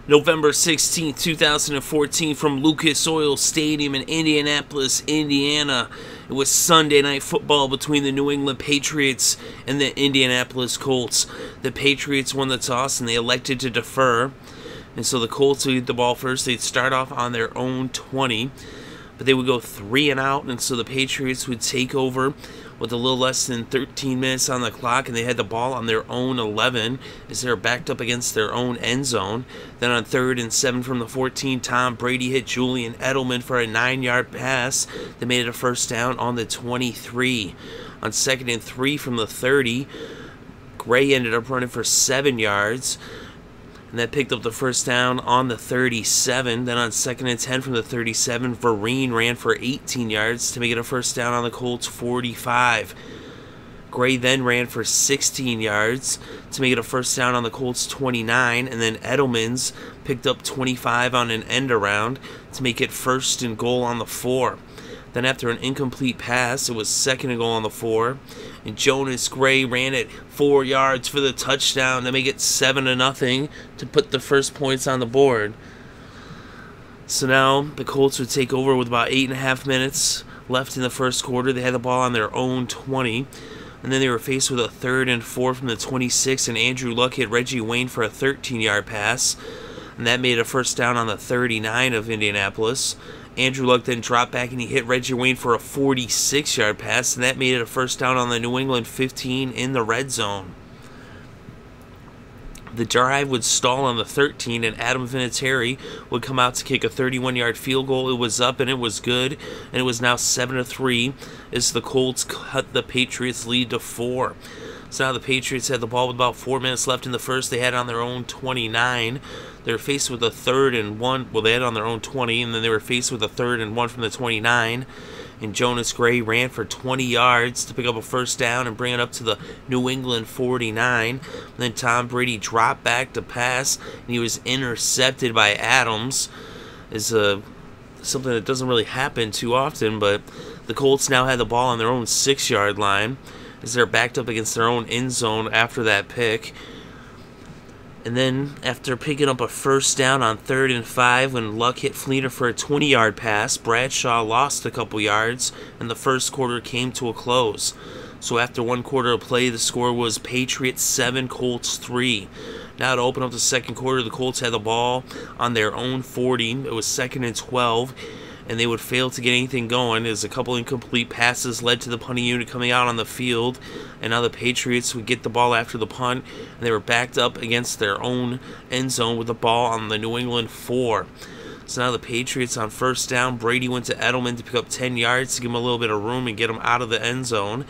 November 16, 2014, from Lucas Oil Stadium in Indianapolis, Indiana. It was Sunday Night Football between the New England Patriots and the Indianapolis Colts. The Patriots won the toss and they elected to defer. And so the Colts would get the ball first. They'd start off on their own 20, but they would go 3 and out. And so the Patriots would take over with a little less than 13 minutes on the clock, and they had the ball on their own 11 as they were backed up against their own end zone. Then on 3rd and 7 from the 14, Tom Brady hit Julian Edelman for a 9-yard pass that made it a first down on the 23. On 2nd and 3 from the 30, Gray ended up running for 7 yards, and that picked up the first down on the 37. Then on 2nd and 10 from the 37, Vereen ran for 18 yards to make it a first down on the Colts 45. Gray then ran for 16 yards to make it a first down on the Colts 29, and then Edelman's picked up 25 on an end around to make it 1st and goal on the 4. Then after an incomplete pass, it was 2nd and goal on the 4, and Jonas Gray ran it 4 yards for the touchdown to make it 7-0 to put the first points on the board. So now the Colts would take over with about 8.5 minutes left in the first quarter. They had the ball on their own 20, and then they were faced with a 3rd and 4 from the 26, and Andrew Luck hit Reggie Wayne for a 13-yard pass, and that made a first down on the 39 of Indianapolis. Andrew Luck then dropped back and he hit Reggie Wayne for a 46-yard pass, and that made it a first down on the New England 15 in the red zone. The drive would stall on the 13, and Adam Vinatieri would come out to kick a 31-yard field goal. It was up and it was good, and it was now 7-3 as the Colts cut the Patriots' lead to 4. So now the Patriots had the ball with about 4 minutes left in the first. They had it on their own 29. They were faced with a 3rd and 1. Well, they had it on their own 20, and then they were faced with a 3rd and 1 from the 29. And Jonas Gray ran for 20 yards to pick up a first down and bring it up to the New England 49. And then Tom Brady dropped back to pass, and he was intercepted by Adams. It's something that doesn't really happen too often, but the Colts now had the ball on their own 6-yard line as they're backed up against their own end zone after that pick. And then, after picking up a first down on 3rd and 5, when Luck hit Fleener for a 20-yard pass, Bradshaw lost a couple yards, and the first quarter came to a close. So after 1 quarter of play, the score was Patriots 7, Colts 3. Now to open up the second quarter, the Colts had the ball on their own 40. It was 2nd and 12. And they would fail to get anything going as a couple incomplete passes led to the punting unit coming out on the field. And now the Patriots would get the ball after the punt, and they were backed up against their own end zone with the ball on the New England 4. So now the Patriots on first down, Brady went to Edelman to pick up 10 yards to give him a little bit of room and get him out of the end zone.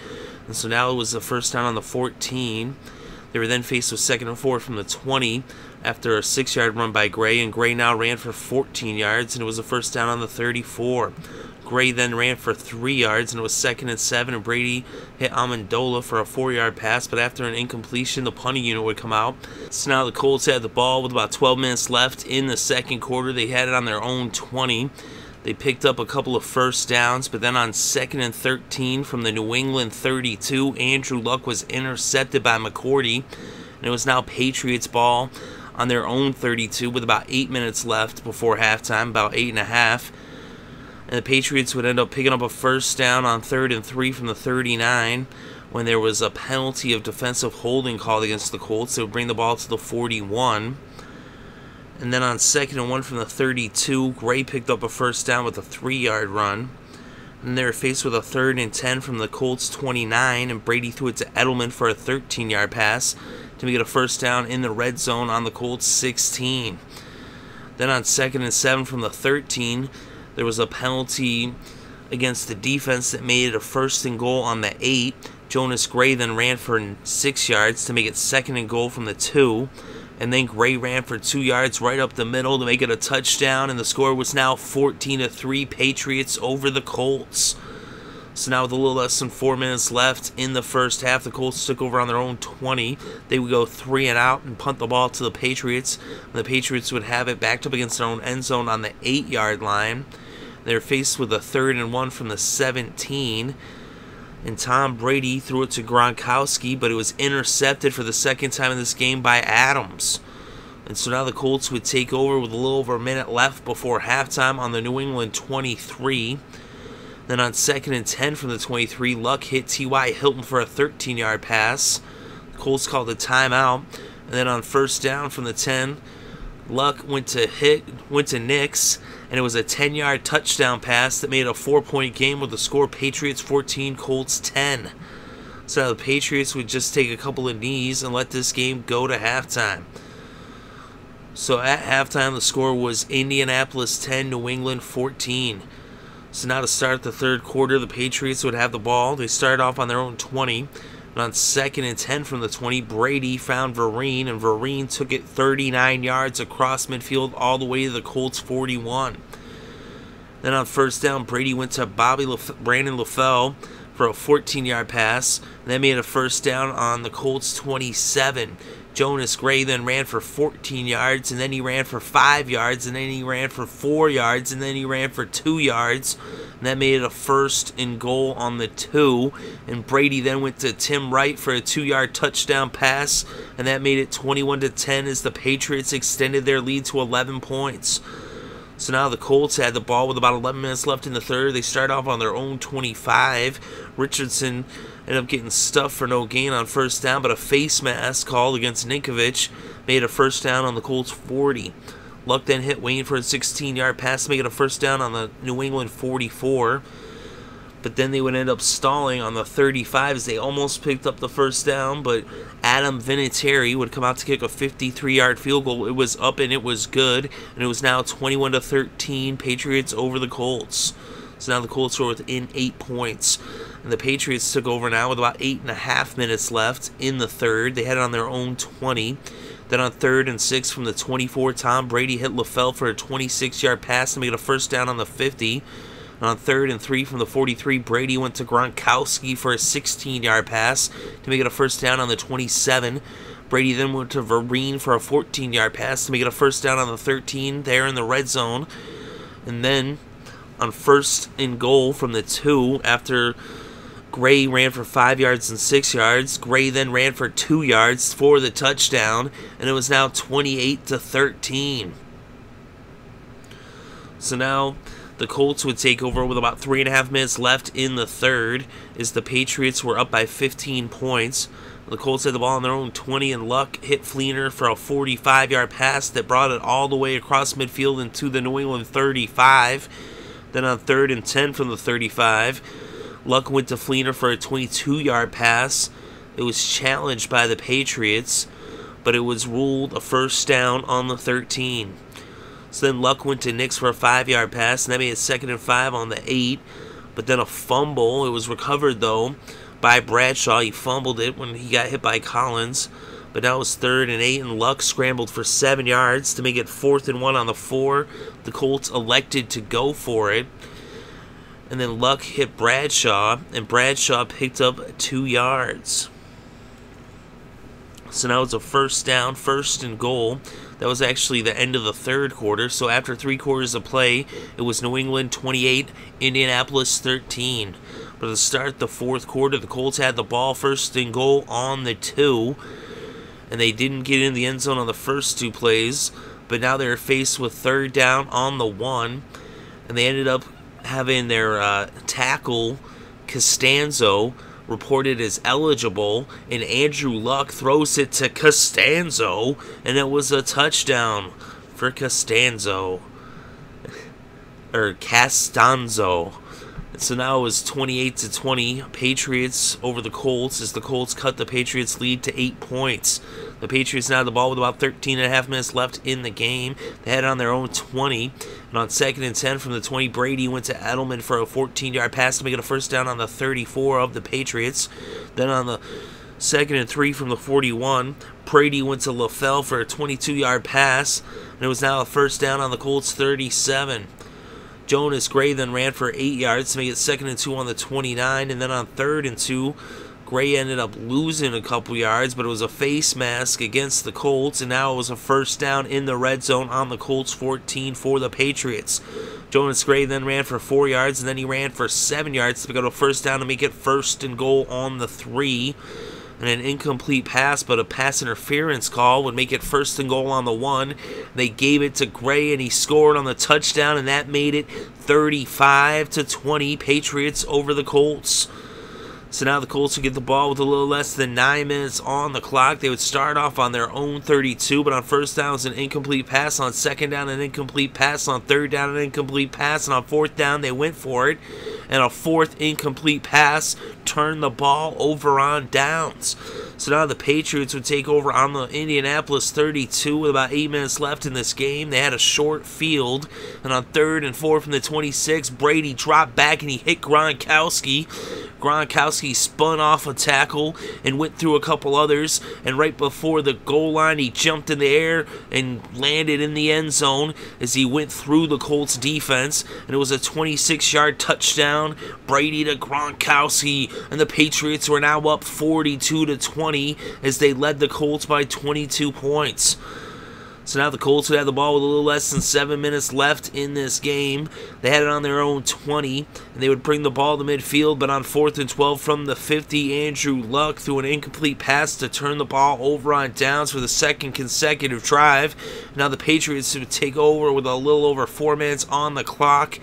And so now it was the first down on the 14. They were then faced with 2nd and 4 from the 20 after a 6-yard run by Gray, and Gray now ran for 14 yards, and it was a first down on the 34. Gray then ran for 3 yards, and it was 2nd and 7, and Brady hit Amendola for a 4-yard pass, but after an incompletion, the punting unit would come out. So now the Colts had the ball with about 12 minutes left in the second quarter. They had it on their own 20. They picked up a couple of first downs, but then on 2nd and 13 from the New England 32, Andrew Luck was intercepted by McCourty, and it was now Patriots ball on their own 32 with about 8 minutes left before halftime, about 8.5. And the Patriots would end up picking up a first down on 3rd and 3 from the 39 when there was a penalty of defensive holding called against the Colts. They would bring the ball to the 41. And then on 2nd and 1 from the 32, Gray picked up a first down with a 3-yard run. And they were faced with a 3rd and 10 from the Colts 29, and Brady threw it to Edelman for a 13-yard pass to make it a first down in the red zone on the Colts 16. Then on 2nd and 7 from the 13, there was a penalty against the defense that made it a 1st and goal on the 8. Jonas Gray then ran for 6 yards to make it 2nd and goal from the 2. And then Gray ran for 2 yards right up the middle to make it a touchdown, and the score was now 14-3 Patriots over the Colts. So now with a little less than 4 minutes left in the first half, the Colts took over on their own 20. They would go 3 and out and punt the ball to the Patriots. And the Patriots would have it backed up against their own end zone on the 8-yard line. They were faced with a 3rd and 1 from the 17. And Tom Brady threw it to Gronkowski, but it was intercepted for the second time in this game by Adams. And so now the Colts would take over with a little over a minute left before halftime on the New England 23. Then on 2nd and 10 from the 23, Luck hit T.Y. Hilton for a 13-yard pass. The Colts called a timeout. And then on 1st down from the 10, Luck went to Nicks, and it was a 10-yard touchdown pass that made a 4-point game with the score Patriots 14, Colts 10. So now the Patriots would just take a couple of knees and let this game go to halftime. So at halftime, the score was Indianapolis 10, New England 14. So now to start the third quarter, the Patriots would have the ball. They started off on their own 20. And on 2nd and 10 from the 20, Brady found Vereen, and Vereen took it 39 yards across midfield all the way to the Colts 41. Then on 1st down, Brady went to Brandon LaFell for a 14-yard pass. And that made a 1st down on the Colts 27. Jonas Gray then ran for 14 yards, and then he ran for 5 yards, and then he ran for 4 yards, and then he ran for 2 yards. And that made it a 1st and goal on the 2. And Brady then went to Tim Wright for a 2-yard touchdown pass, and that made it 21-10 as the Patriots extended their lead to 11 points. So now the Colts had the ball with about 11 minutes left in the third. They start off on their own 25. Richardson ended up getting stuffed for no gain on 1st down, but a face mask called against Ninkovich made a 1st down on the Colts 40. Luck then hit Wayne for a 16-yard pass to make it a 1st down on the New England 44. But then they would end up stalling on the 35 as they almost picked up the 1st down, but Adam Vinatieri would come out to kick a 53-yard field goal. It was up and it was good, and it was now 21-13, Patriots over the Colts. So now the Colts were within 8 points. And the Patriots took over now with about 8.5 minutes left in the third. They had it on their own 20. Then on 3rd and 6 from the 24, Tom Brady hit LaFell for a 26-yard pass to make it a 1st down on the 50. And on 3rd and 3 from the 43, Brady went to Gronkowski for a 16-yard pass to make it a 1st down on the 27. Brady then went to Vereen for a 14-yard pass to make it a 1st down on the 13 there in the red zone. And then on 1st and goal from the 2, after Gray ran for 5 yards and 6 yards, Gray then ran for 2 yards for the touchdown, and it was now 28-13. So now the Colts would take over with about 3.5 minutes left in the third as the Patriots were up by 15 points. The Colts had the ball on their own 20, and Luck hit Fleener for a 45-yard pass that brought it all the way across midfield into the New England 35. Then on 3rd and 10 from the 35, Luck went to Fleener for a 22-yard pass. It was challenged by the Patriots, but it was ruled a 1st down on the 13. So then Luck went to Nicks for a 5-yard pass, and that made it 2nd and 5 on the 8. But then a fumble. It was recovered, though, by Bradshaw. He fumbled it when he got hit by Collins. But now it was 3rd and 8, and Luck scrambled for 7 yards to make it 4th and 1 on the 4. The Colts elected to go for it. And then Luck hit Bradshaw, and Bradshaw picked up 2 yards. So now it's a 1st down, 1st and goal. That was actually the end of the third quarter. So after 3 quarters of play, it was New England 28, Indianapolis 13. But to start the fourth quarter, the Colts had the ball 1st and goal on the 2. And they didn't get in the end zone on the first 2 plays. But now they're faced with 3rd down on the 1. And they ended up having their tackle, Castonzo, reported as eligible, and Andrew Luck throws it to Castonzo, and it was a touchdown for Castonzo. Or Castonzo. So now it was 28-20, Patriots over the Colts, as the Colts cut the Patriots' lead to 8 points. The Patriots now had the ball with about 13.5 minutes left in the game. They had it on their own 20. And on 2nd and 10 from the 20, Brady went to Edelman for a 14-yard pass to make it a 1st down on the 34 of the Patriots. Then on the 2nd and 3 from the 41, Brady went to LaFell for a 22-yard pass, and it was now a 1st down on the Colts 37. Jonas Gray then ran for 8 yards to make it 2nd and 2 on the 29, and then on 3rd and 2, Gray ended up losing a couple yards, but it was a face mask against the Colts, and now it was a 1st down in the red zone on the Colts 14 for the Patriots. Jonas Gray then ran for 4 yards, and then he ran for 7 yards to pick up a 1st down to make it 1st and goal on the 3. and an incomplete pass, but a pass interference call would make it 1st and goal on the 1. They gave it to Gray, and he scored on the touchdown, and that made it 35-20, Patriots over the Colts. So now the Colts would get the ball with a little less than 9 minutes on the clock. They would start off on their own 32, but on 1st down, it was an incomplete pass. On 2nd down, an incomplete pass. On 3rd down, an incomplete pass. And on 4th down, they went for it. And a 4th incomplete pass turned the ball over on downs. So now the Patriots would take over on the Indianapolis 32 with about 8 minutes left in this game. They had a short field. And on 3rd and 4th from the 26, Brady dropped back and he hit Gronkowski. Gronkowski spun off a tackle and went through a couple others, and right before the goal line, he jumped in the air and landed in the end zone as he went through the Colts defense, and it was a 26-yard touchdown. Brady to Gronkowski, and the Patriots were now up 42-20 as they led the Colts by 22 points. So now the Colts would have the ball with a little less than 7 minutes left in this game. They had it on their own 20, and they would bring the ball to midfield, but on 4th and 12 from the 50, Andrew Luck threw an incomplete pass to turn the ball over on downs for the 2nd consecutive drive. Now the Patriots would take over with a little over 4 minutes on the clock.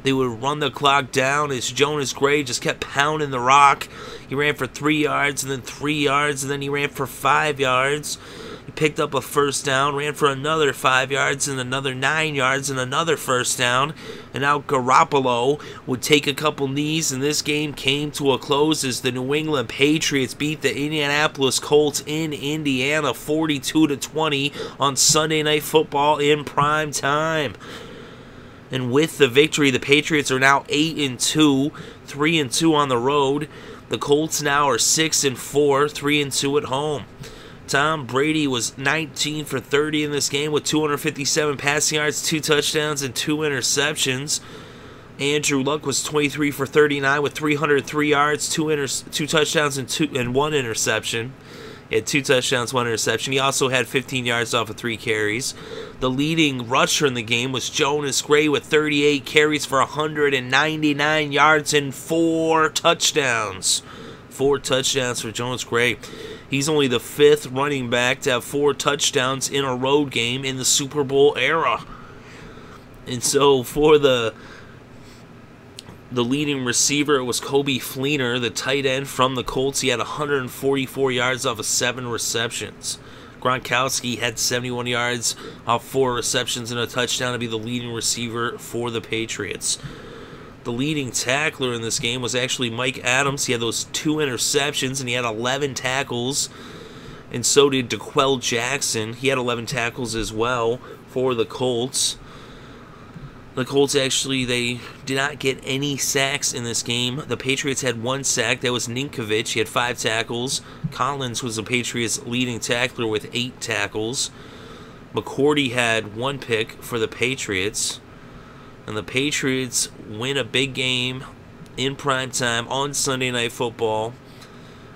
They would run the clock down as Jonas Gray just kept pounding the rock. He ran for 3 yards, and then 3 yards, and then he ran for 5 yards. He picked up a 1st down, ran for another 5 yards, and another 9 yards, and another 1st down. And now Garoppolo would take a couple knees, and this game came to a close as the New England Patriots beat the Indianapolis Colts in Indiana 42-20 on Sunday Night Football in prime time. And with the victory, the Patriots are now 8-2, 3-2 on the road. The Colts now are 6-4, 3-2 at home. Tom Brady was 19 for 30 in this game with 257 passing yards, 2 touchdowns, and 2 interceptions. Andrew Luck was 23 for 39 with 303 yards, 2 touchdowns, and 1 interception. He had 2 touchdowns, 1 interception. He also had 15 yards off of 3 carries. The leading rusher in the game was Jonas Gray with 38 carries for 199 yards and 4 touchdowns. 4 touchdowns for Jonas Gray. He's only the 5th running back to have 4 touchdowns in a road game in the Super Bowl era. And so for the leading receiver, it was Kobe Fleener, the tight end from the Colts. He had 144 yards off of 7 receptions. Gronkowski had 71 yards off 4 receptions and a touchdown to be the leading receiver for the Patriots. The leading tackler in this game was actually Mike Adams. He had those 2 interceptions, and he had 11 tackles. And so did DeQuell Jackson. He had 11 tackles as well for the Colts. The Colts actually, they did not get any sacks in this game. The Patriots had 1 sack. That was Ninkovich. He had 5 tackles. Collins was the Patriots' leading tackler with 8 tackles. McCourty had 1 pick for the Patriots. And the Patriots win a big game in primetime on Sunday Night Football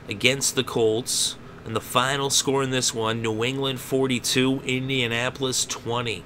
against the Colts. And the final score in this one, New England 42, Indianapolis 20.